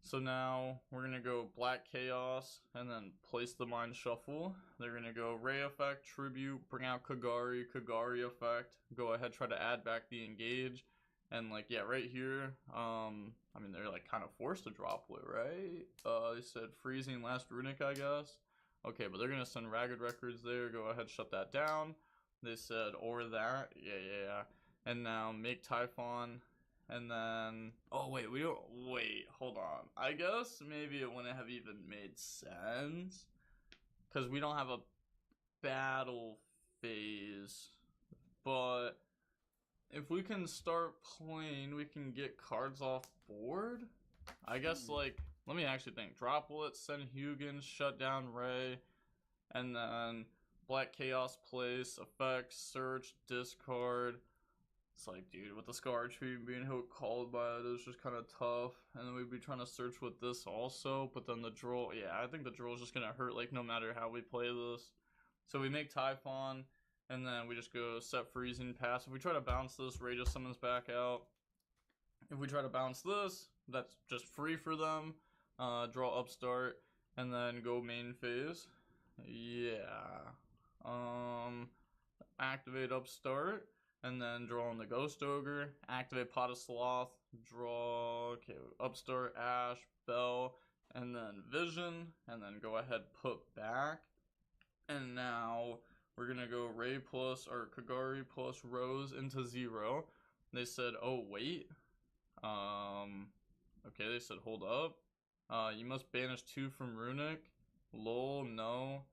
So now we're going to go Black Chaos and then place the Mind Shuffle. They're going to go Ray Effect, Tribute, bring out Kagari, Kagari Effect, go ahead, try to add back the Engage. And like, yeah, right here, I mean, they're like kind of forced to Droplet, right? They said freezing last runic, I guess. Okay, but they're going to send Ragged Records there, go ahead, shut that down. They said, or that, yeah. And now make Typhon. And then, oh wait, hold on. I guess maybe it wouldn't have even made sense, because we don't have a battle phase, but if we can start playing, we can get cards off board. I guess, like, let me actually think. Droplet, send Hugin, shut down Ray, and then Black Chaos place, effects, search, discard. It's like, dude, with the Scar Tree being called by it is just kind of tough. And then we'd be trying to search with this also, but then the draw, yeah, I think the draw is just gonna hurt, like, no matter how we play this. So we make Typhon, and then we just go set freezing pass. If we try to bounce this, Ray just summons back out. If we try to bounce this, that's just free for them. Draw Upstart, and then go main phase. Yeah. Activate Upstart, and then draw on the Ghost Ogre. Activate Pot of Sloth, draw, okay, Upstart, Ash, Bell, and then Vision, and then go ahead, put back. And now we're gonna go Ray plus, or Kagari plus Rose into 0. They said, oh, wait. Okay, they said, hold up. You must banish 2 from Runic. Lol, no.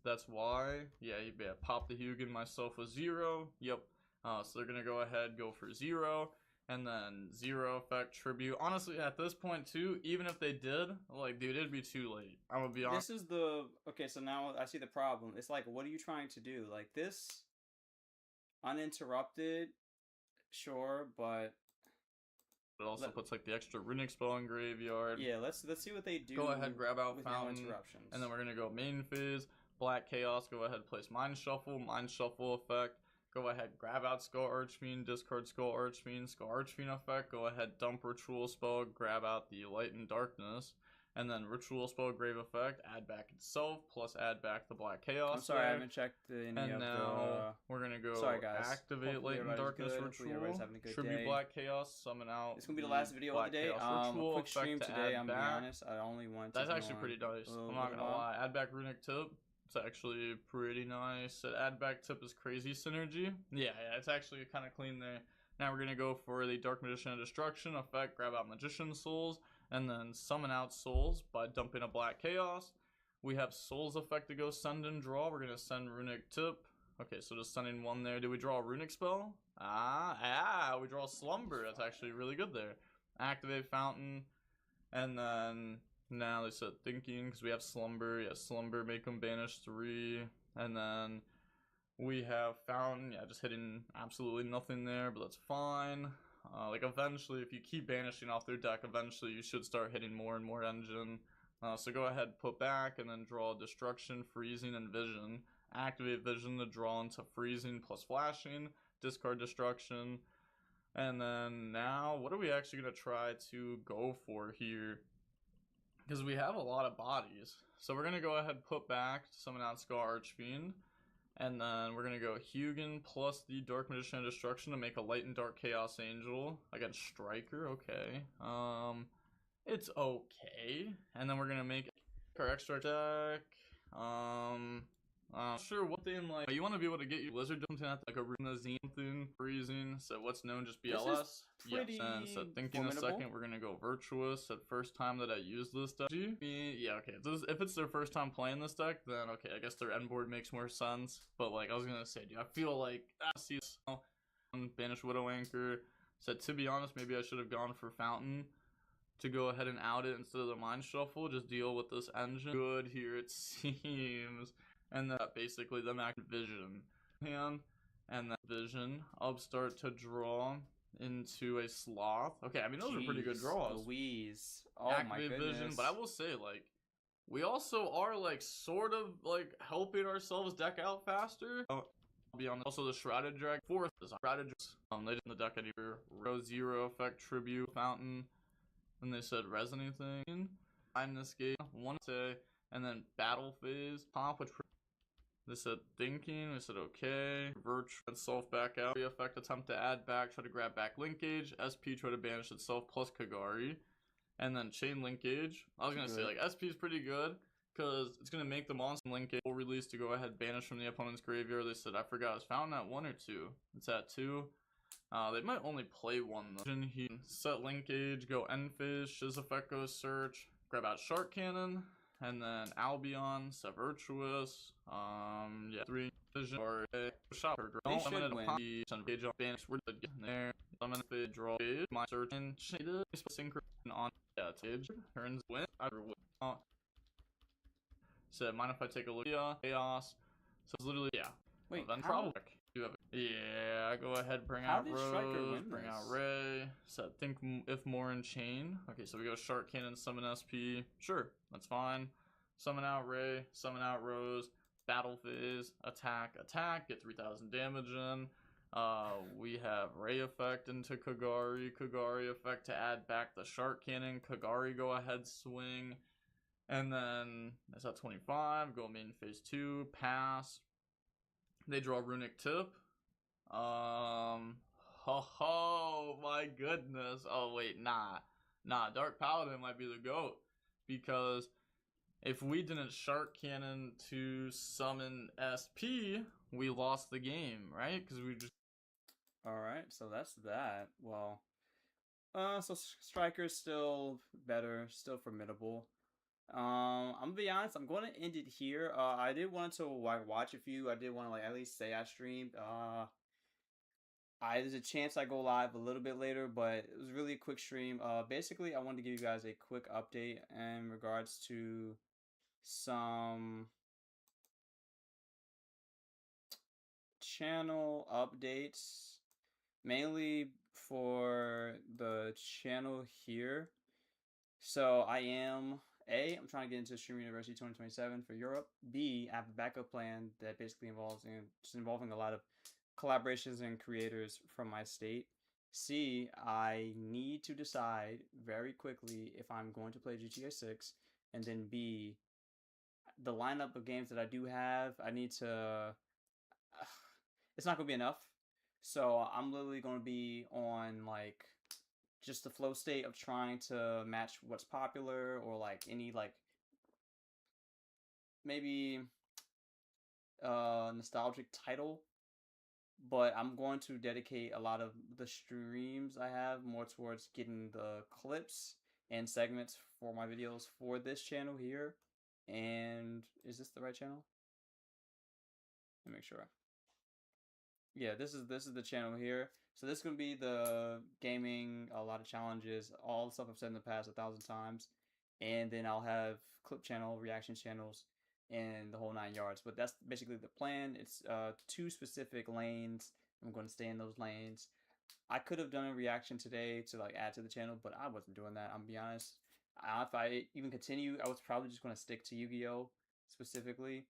That's why. Yeah, pop the Hugin, myself with 0. Yep. So they're gonna go ahead, go for 0. And then 0 effect tribute. Honestly, at this point too, even if they did, like, dude, it'd be too late. I'm gonna be honest.
This is the... Okay, so now I see the problem. It's like, what are you trying to do? Like, this... Uninterrupted... Sure, but...
It also puts, like, the extra Runic spell in graveyard.
Yeah, let's see what they do.
Go ahead, grab out
with
Fountain.
no interruptions.
And then we're gonna go main phase. Black Chaos, go ahead, place Mind Shuffle effect. Go ahead, grab out Skull Archfiend, discard Skull Archfiend effect. Go ahead, dump Ritual Spell, grab out the Light and Darkness. And then Ritual Spell Grave effect, add back itself, plus add back the Black Chaos.
I'm sorry, I haven't checked any
and
of
now we're gonna go activate Light and Darkness Ritual, tribute Black Chaos, summon out.
It's gonna be the last video of the day. Quick stream today, I'm being honest. I only want to.
That's actually pretty nice. I'm not gonna lie. Add back Runic Tip. It's actually pretty nice. Add back Tip is crazy synergy. Yeah, it's actually kind of clean there. Now we're gonna go for the Dark Magician of Destruction effect, grab out Magician Souls, and then summon out Souls by dumping a Black Chaos. We have Souls effect to go send and draw. We're gonna send Runic Tip. Okay, so just sending 1 there. Do we draw a Runic spell? We draw Slumber. That's actually really good there. Activate Fountain, and then now they said Thinking because we have Slumber. Yeah, Slumber, make them banish 3, and then we have Fountain. Yeah, just hitting absolutely nothing there, but that's fine. Like, eventually, if you keep banishing off their deck, eventually you should start hitting more and more engine. So go ahead, put back, and then draw Destruction, Freezing, and Vision. Activate Vision to draw into Freezing plus Flashing. Discard Destruction. And then now, what are we actually going to try to go for here? Because we have a lot of bodies. So we're going to go ahead, put back, summon out Scar Archfiend. And then we're going to go Hugin plus the Dark Magician of Destruction to make a Light and Dark Chaos Angel against Striker. Okay. It's okay. And then we're going to make our extra deck. Sure, what thing, like, you want to be able to get your Blizzard something at like a Runa Zenithun Freezing, so what's known just BLS. Yes, and so thinking
formidable.
a second, we're gonna go Virtuous. At first time that I use this deck. Yeah, okay. If it's their first time playing this deck, then okay, I guess their end board makes more sense. But like I was gonna say, dude, I feel like Banish Widow Anchor. Said to be honest, maybe I should have gone for Fountain to go ahead and out it instead of the Mind Shuffle. Just deal with this engine. Good here it seems. And then basically them active Vision hand, and then Vision Upstart to draw into a Sloth. Okay, I mean those are pretty good draws.
Louise, oh my goodness.
Vision, but I will say, like, we also are like sort of like helping ourselves deck out faster. I'll be honest. Also the Shrouded Dragon. 4th is Shrouded Dragon. They did in the deck anywhere. Rose 0 effect tribute Fountain. And they said res anything. I'm this game. One say, and then battle phase. Pop which. They said Thinking, we said okay. Virtue itself back out. Effect attempt to add back, try to grab back Linkage. SP try to banish itself plus Kagari. And then Chain Linkage. I was gonna say, like, SP is pretty good because it's gonna make the monster Linkage full release to go ahead banish from the opponent's graveyard. They said, I forgot, it's Fountain at 1 or 2. It's at 2. They might only play 1 though. He set Linkage, go end phase, Shiz effect goes search, grab out Shark Cannon. And then Albion, set Virtuous, yeah, 3 Vision. collision or a shot or
They
draw.
should win.
Some page on Spanish. We're good getting there. Summon a draw. My certain shaded synchron on stage. Turns win. I will not. So mind if I take a look? Yeah, chaos. So it's literally
Wait,
then
how-
probably you have it. Yeah, go ahead, bring
How
out
did Striker
Rose,
win
bring out
this?
Ray. So think if more in chain. Okay, so we go Shark Cannon, summon SP. Sure, that's fine. Summon out Ray, summon out Rose, Battle Fizz, attack, get 3,000 damage in. We have Ray effect into Kagari effect to add back the Shark Cannon, Kagari go ahead swing. And then that's at 25, go main phase 2, pass. They draw Runic Tip. Oh my goodness. Oh wait, nah, Dark Paladin might be the GOAT, because if we didn't Shark Cannon to summon SP, we lost the game, right? Because we just...
Alright, so that's that. Well, so Striker's still better, still formidable. I'm gonna be honest, I'm going to end it here. I did want to watch a few. I did want to at least say I streamed. There's a chance I go live a little bit later, but it was really a quick stream. Basically, I wanted to give you guys a quick update in regards to some channel updates, mainly for the channel here. So I'm trying to get into Stream University 2027 for Europe. B, I have a backup plan that basically involving a lot of collaborations and creators from my state. C, I need to decide very quickly if I'm going to play GTA 6. And then B, the lineup of games that I do have, I need to... it's not going to be enough. So I'm literally going to be on just the flow state of trying to match what's popular, or any maybe nostalgic title. But I'm going to dedicate a lot of the streams I have more towards getting the clips and segments for my videos for this channel here. And is this the right channel? Let me make sure. Yeah, this is the channel here. So this is going to be the gaming, a lot of challenges, all the stuff I've said in the past 1,000 times. And then I'll have clip channel, reaction channels, and the whole 9 yards. But that's basically the plan. It's 2 specific lanes. I'm going to stay in those lanes. I could have done a reaction today to add to the channel, but I wasn't doing that. I'm gonna be honest. If I even continue, I was probably just going to stick to Yu-Gi-Oh! Specifically.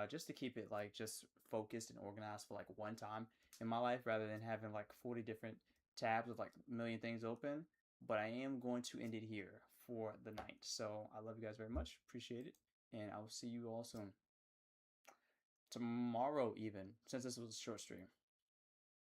Just to keep it just focused and organized for one time in my life, rather than having 40 different tabs with a million things open. But I am going to end it here for the night. So I love you guys very much, appreciate it, and I will see you all soon. Tomorrow even, since this was a short stream.